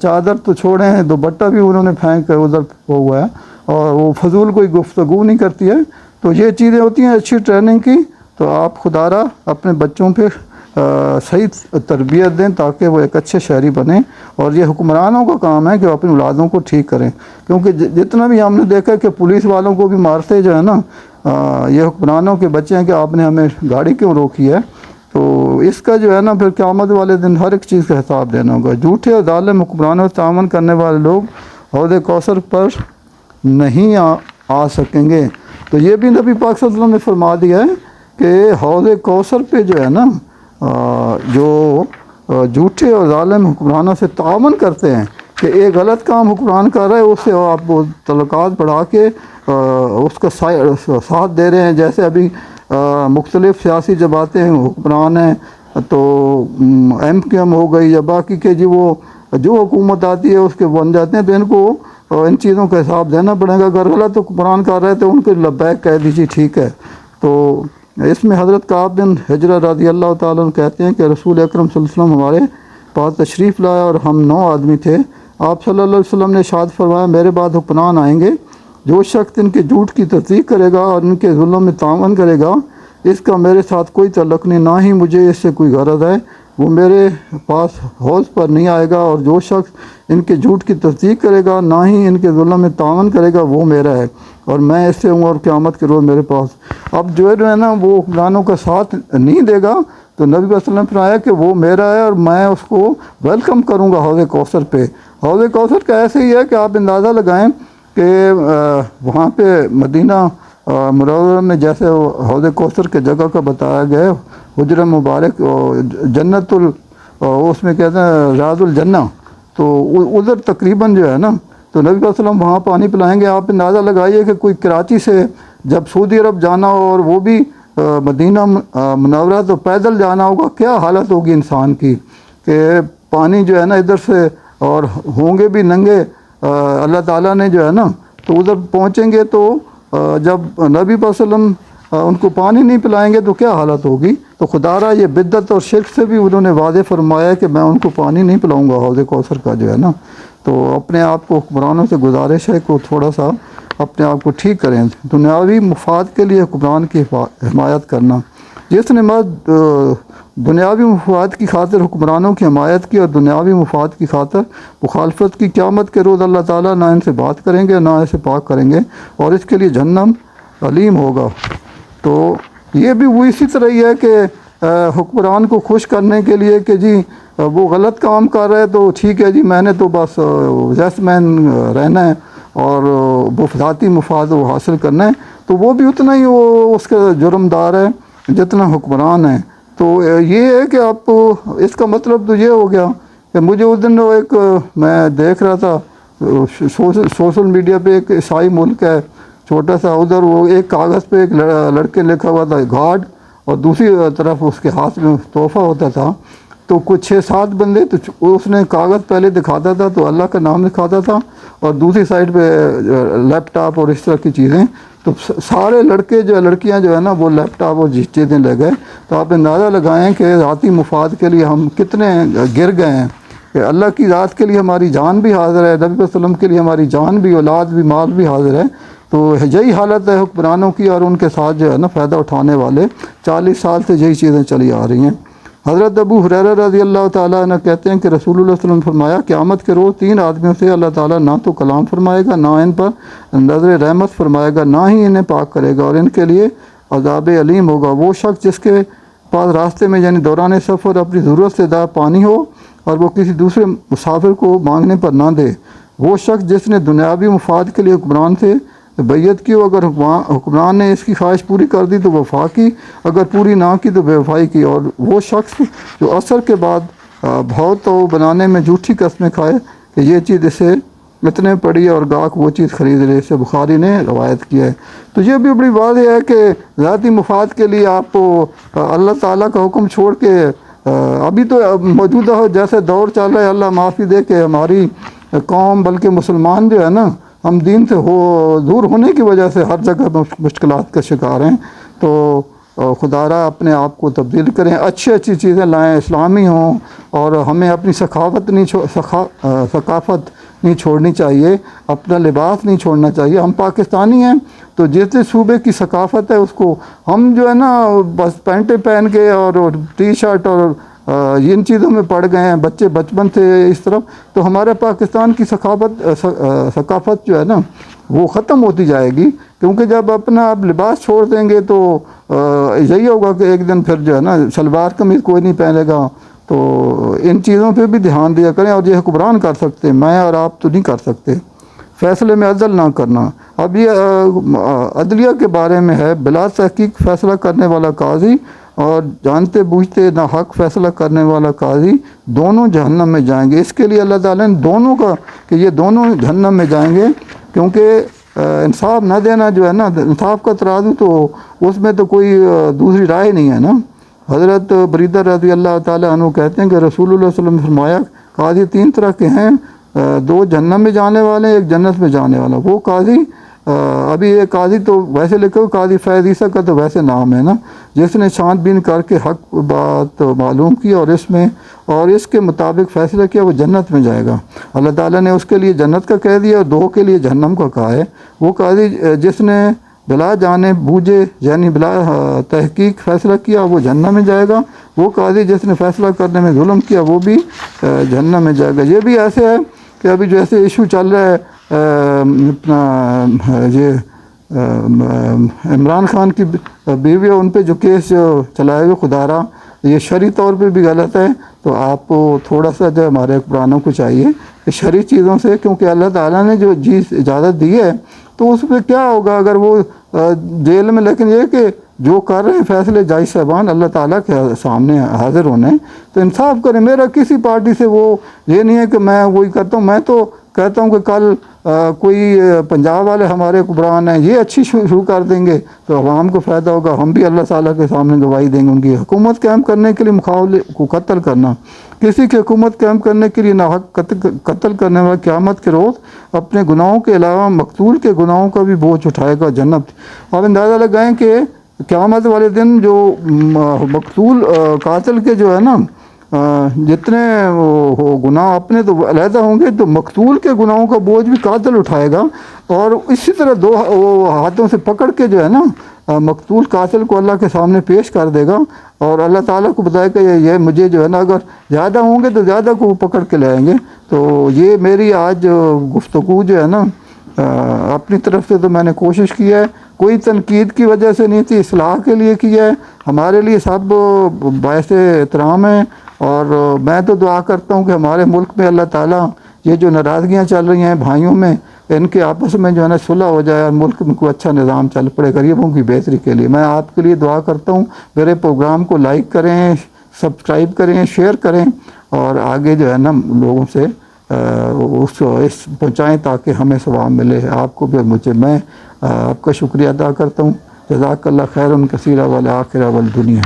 چادر تو چھوڑیں دوپٹہ بھی انہوں نے پھینک کر ادھر ہوا ہے، اور وہ فضول کوئی گفتگو نہیں کرتی ہے۔ تو یہ چیزیں ہوتی ہیں اچھی ٹریننگ کی۔ تو آپ خدا را اپنے بچوں پہ صحیح تربیت دیں تاکہ وہ ایک اچھے شہری بنیں، اور یہ حکمرانوں کا کام ہے کہ وہ اپنی اولادوں کو ٹھیک کریں، کیونکہ جتنا بھی ہم نے دیکھا کہ پولیس والوں کو بھی مارتے جو ہے نا یہ حکمرانوں کے بچے ہیں کہ آپ نے ہمیں گاڑی کیوں روکی ہے۔ تو اس کا جو ہے نا پھر قیامت والے دن ہر ایک چیز کا حساب دینا ہوگا۔ جھوٹے اور ظالم حکمرانوں سے تعاون کرنے والے لوگ حوض کوثر پر نہیں آ سکیں گے۔ تو یہ بھی نبی پاک صلی اللہ علیہ وسلم نے فرما دیا ہے کہ حوض کوثر پہ جو ہے نا جو جھوٹے اور ظالم حکمرانوں سے تعاون کرتے ہیں کہ ایک غلط کام حکمران کر رہا ہے اس سے آپ وہ تعلقات بڑھا کے اس کا ساتھ دے رہے ہیں، جیسے ابھی مختلف سیاسی جماعتیں حکمران ہیں تو ایم کیو ایم ہو گئی یا باقی کے جی وہ جو حکومت آتی ہے اس کے بن جاتے ہیں، تو ان کو ان چیزوں کا حساب دینا پڑے گا۔ اگر غلط حکمران کر رہے تو ان کو لبیک کہہ دیجیے ٹھیک ہے۔ تو اس میں حضرت کعب بن حجرہ رضی اللہ تعالیٰ عنہ کہتے ہیں کہ رسول اکرم صلی اللہ علیہ وسلم ہمارے پاس تشریف لایا اور ہم 9 آدمی تھے۔ آپ صلی اللہ علیہ وسلم نے ارشاد فرمایا میرے بعد حکمران آئیں گے، جو شخص ان کے جھوٹ کی تصدیق کرے گا اور ان کے ظلم میں تعاون کرے گا اس کا میرے ساتھ کوئی تعلق نہیں، نہ ہی مجھے اس سے کوئی غرض ہے، وہ میرے پاس حوض پر نہیں آئے گا، اور جو شخص ان کے جھوٹ کی تصدیق کرے گا نہ ہی ان کے ظلم میں تعاون کرے گا وہ میرا ہے، اور میں اس سے ہوں اور قیامت کے روز میرے پاس۔ اب جو ہے نا وہ حکمرانوں کا ساتھ نہیں دے گا تو نبی صلی اللہ علیہ وسلم نے فرمایا کہ وہ میرا ہے اور میں اس کو ویلکم کروں گا حوض کوثر پہ۔ حوض کوثر کا ایسے ہی ہے کہ آپ اندازہ لگائیں کہ وہاں پہ مدینہ منورہ میں جیسے حوض کوثر کے جگہ کا بتایا گیا ہے، حجر مبارک جنت اس میں کہتے ہیں ریاض الجنہ، تو ادھر تقریباً جو ہے نا تو نبی صلی اللہ علیہ وسلم وہاں پانی پلائیں گے۔ آپ اندازہ لگائیے کہ کوئی کراچی سے جب سعودی عرب جانا ہو اور وہ بھی مدینہ منورہ تو پیدل جانا ہوگا، کیا حالت ہوگی انسان کی کہ پانی جو ہے نا ادھر سے، اور ہوں گے بھی ننگے اللہ تعالیٰ نے جو ہے نا، تو ادھر پہنچیں گے تو جب نبی صلی اللہ علیہ وسلم ان کو پانی نہیں پلائیں گے تو کیا حالت ہوگی۔ تو خدا را یہ بدعت اور شرک سے بھی انہوں نے واضح فرمایا کہ میں ان کو پانی نہیں پلاؤں گا حوض کوثر کا جو ہے نا۔ تو اپنے آپ کو حکمرانوں سے گزارش ہے کہ تھوڑا سا اپنے آپ کو ٹھیک کریں، دنیاوی مفاد کے لیے حکمران کی حمایت کرنا۔ جس نے مرد دنیاوی مفاد کی خاطر حکمرانوں کی حمایت کی اور دنیاوی مفاد کی خاطر مخالفت کی، قیامت کے روز اللہ تعالیٰ نہ ان سے بات کریں گے نہ اسے پاک کریں گے، اور اس کے لیے جہنم علیم ہوگا۔ تو یہ بھی وہ اسی طرح ہی ہے کہ حکمران کو خوش کرنے کے لیے کہ جی وہ غلط کام کر رہے تو ٹھیک ہے جی میں نے تو بس یس مین رہنا ہے اور وہ ذاتی مفاد وہ حاصل کرنا ہے، تو وہ بھی اتنا ہی وہ اس کا جرم دار ہے جتنا حکمران ہے۔ تو یہ ہے کہ آپ اس کا مطلب تو یہ ہو گیا کہ مجھے اس دن ایک میں دیکھ رہا تھا سوشل میڈیا پہ، ایک عیسائی ملک ہے چھوٹا سا، ادھر وہ ایک کاغذ پہ ایک لڑکے لکھا ہوا تھا گاڈ، اور دوسری طرف اس کے ہاتھ میں تحفہ ہوتا تھا، تو کچھ 6-7 بندے، تو اس نے کاغذ پہلے دکھاتا تھا تو اللہ کا نام دکھاتا تھا، اور دوسری سائڈ پہ لیپ ٹاپ اور اس طرح کی چیزیں، تو سارے لڑکے جو لڑکیاں جو ہے نا وہ لیپ ٹاپ اور چیزیں لے گئے۔ تو آپ اندازہ لگائیں کہ ذاتی مفاد کے لیے ہم کتنے گر گئے ہیں، کہ اللہ کی ذات کے لیے ہماری جان بھی حاضر ہے، نبی صلی اللہ علیہ وسلم کے لیے ہماری جان بھی، اولاد بھی، مال بھی حاضر ہے۔ تو یہی حالت ہے حکمرانوں کی، اور ان کے ساتھ جو ہے نا فائدہ اٹھانے والے 40 سال سے یہی چیزیں چلی آ رہی ہیں۔ حضرت ابو ہریرہ رضی اللہ تعالیٰ عنہ کہتے ہیں کہ رسول اللہ صلی اللہ علیہ وسلم فرمایا قیامت کے روز 3 آدمیوں سے اللہ تعالیٰ نہ تو کلام فرمائے گا، نہ ان پر نظر رحمت فرمائے گا، نہ ہی انہیں پاک کرے گا، اور ان کے لیے عذاب علیم ہوگا۔ وہ شخص جس کے پاس راستے میں یعنی دوران سفر اپنی ضرورت سے زیادہ پانی ہو اور وہ کسی دوسرے مسافر کو مانگنے پر نہ دے۔ وہ شخص جس نے دنیاوی مفاد کے لیے حکمران سے بیعت کی، اگر حکمران نے اس کی خواہش پوری کر دی تو وفا کی، اگر پوری نہ کی تو بے وفائی کی۔ اور وہ شخص جو عصر کے بعد بہت تو بنانے میں جھوٹی قسمیں کھائے کہ یہ چیز اسے اتنے پڑی اور گاہک وہ چیز خرید لے، اسے بخاری نے روایت کیا ہے۔ تو یہ بھی بڑی بات ہے کہ ذاتی مفاد کے لیے آپ اللہ تعالیٰ کا حکم چھوڑ کے ابھی تو موجودہ ہو جیسے دور چل رہا ہے، اللہ معافی دے کہ ہماری قوم بلکہ مسلمان جو ہے نا ہم دین سے دور ہونے کی وجہ سے ہر جگہ مشکلات کا شکار ہیں۔ تو خدا را اپنے آپ کو تبدیل کریں، اچھی اچھی چیزیں لائیں، اسلامی ہوں، اور ہمیں اپنی ثقافت نہیں چھوڑنی چاہیے، اپنا لباس نہیں چھوڑنا چاہیے۔ ہم پاکستانی ہیں تو جیسے صوبے کی ثقافت ہے اس کو ہم جو ہے نا بس پینٹیں پہن کے اور ٹی شرٹ اور ان چیزوں میں پڑ گئے ہیں بچے بچپن سے اس طرف، تو ہمارے پاکستان کی ثقافت جو ہے نا وہ ختم ہوتی جائے گی، کیونکہ جب اپنا آپ لباس چھوڑ دیں گے تو یہی ہوگا کہ ایک دن پھر جو ہے نا شلوار قمیض کوئی نہیں پہنے گا۔ تو ان چیزوں پہ بھی دھیان دیا کریں، اور یہ حکمران کر سکتے ہیں، میں اور آپ تو نہیں کر سکتے۔ فیصلے میں عدل نہ کرنا، اب یہ عدلیہ کے بارے میں ہے، بلا تحقیق فیصلہ کرنے والا قاضی اور جانتے بوجھتے ناحق فیصلہ کرنے والا قاضی دونوں جہنم میں جائیں گے۔ اس کے لیے اللہ تعالیٰ نے دونوں کا کہ یہ دونوں جہنم میں جائیں گے، کیونکہ انصاف نہ دینا جو ہے نا، انصاف کا ترازو تو اس میں تو کوئی دوسری رائے نہیں ہے نا۔ حضرت بریدہ رضی اللہ تعالیٰ عنہ کہتے ہیں کہ رسول اللہ صلی اللہ علیہ وسلم نے فرمایا قاضی 3 طرح کے ہیں، 2 جہنم میں جانے والے، 1 جنت میں جانے والا۔ وہ قاضی ابھی یہ قاضی تو ویسے لکھو قاضی فیض عیسیٰ کا تو ویسے نام ہے نا، جس نے چھان بین کر کے حق بات معلوم کی اور اس کے مطابق فیصلہ کیا، وہ جنت میں جائے گا۔ اللہ تعالیٰ نے اس کے لیے جنت کا کہہ دیا اور 2 کے لیے جہنم کا کہا ہے۔ وہ قاضی جس نے بلا جانے بوجھے یعنی بلا تحقیق فیصلہ کیا وہ جہنم میں جائے گا، وہ قاضی جس نے فیصلہ کرنے میں ظلم کیا وہ بھی جہنم میں جائے گا۔ یہ بھی ایسے ہے کہ ابھی جو ایسے ایشو چل رہا ہے اپنا یہ عمران خان کی بیوی، ان پہ جو کیس چلائے ہوئے، خدا را یہ شرعی طور پہ بھی غلط ہے۔ تو آپ کو تھوڑا سا جو ہمارے حکمرانوں کو چاہیے کہ شرعی چیزوں سے، کیونکہ اللہ تعالیٰ نے جو اجازت دی ہے تو اس پہ کیا ہوگا اگر وہ جیل میں، لیکن یہ کہ جو کر رہے ہیں فیصلے جائز صاحبان اللہ تعالیٰ کے سامنے حاضر ہونا ہے تو انصاف کریں۔ میرا کسی پارٹی سے وہ یہ نہیں ہے کہ میں وہی کرتا ہوں، میں تو کہتا ہوں کہ کل کوئی پنجاب والے ہمارے حکمران ہیں یہ اچھی شروع کر دیں گے تو عوام کو فائدہ ہوگا، ہم بھی اللہ تعالیٰ کے سامنے گواہی دیں گے۔ ان کی حکومت قائم کرنے کے لیے مخالف کو قتل کرنا، کسی کی حکومت قائم کرنے کے لیے ناحق قتل کرنے والا قیامت کے روز اپنے گناہوں کے علاوہ مقتول کے گناہوں کا بھی بوجھ اٹھائے گا جنت۔ آپ اندازہ لگائیں کہ قیامت والے دن جو مقتول قاتل کے جو ہے نا جتنے گناہ اپنے تو علیحدہ ہوں گے، تو مقتول کے گناہوں کا بوجھ بھی قاتل اٹھائے گا، اور اسی طرح 2 ہاتھوں سے پکڑ کے جو ہے نا مقتول قاتل کو اللہ کے سامنے پیش کر دے گا، اور اللہ تعالیٰ کو بتائے کہ یہ مجھے جو ہے نا اگر زیادہ ہوں گے تو زیادہ کو وہ پکڑ کے لے آئیں گے۔ تو یہ میری آج گفتگو جو ہے نا اپنی طرف سے تو میں نے کوشش کی ہے، کوئی تنقید کی وجہ سے نہیں تھی، اصلاح کے لیے کی ہے۔ ہمارے لیے سب باعث احترام ہیں، اور میں تو دعا کرتا ہوں کہ ہمارے ملک میں اللہ تعالیٰ یہ جو ناراضگیاں چل رہی ہیں بھائیوں میں، ان کے آپس میں جو ہے نا صلح ہو جائے اور ملک میں کوئی اچھا نظام چل پڑے غریبوں کی بہتری کے لیے۔ میں آپ کے لیے دعا کرتا ہوں، میرے پروگرام کو لائک کریں، سبسکرائب کریں، شیئر کریں، اور آگے جو ہے نا لوگوں سے اس پہنچائیں تاکہ ہمیں ثواب ملے۔ آپ کو بھی مجھے میں آپ کا شکریہ ادا کرتا ہوں۔ جزاک اللہ خیرا کثیرا والآخرہ والدنیا۔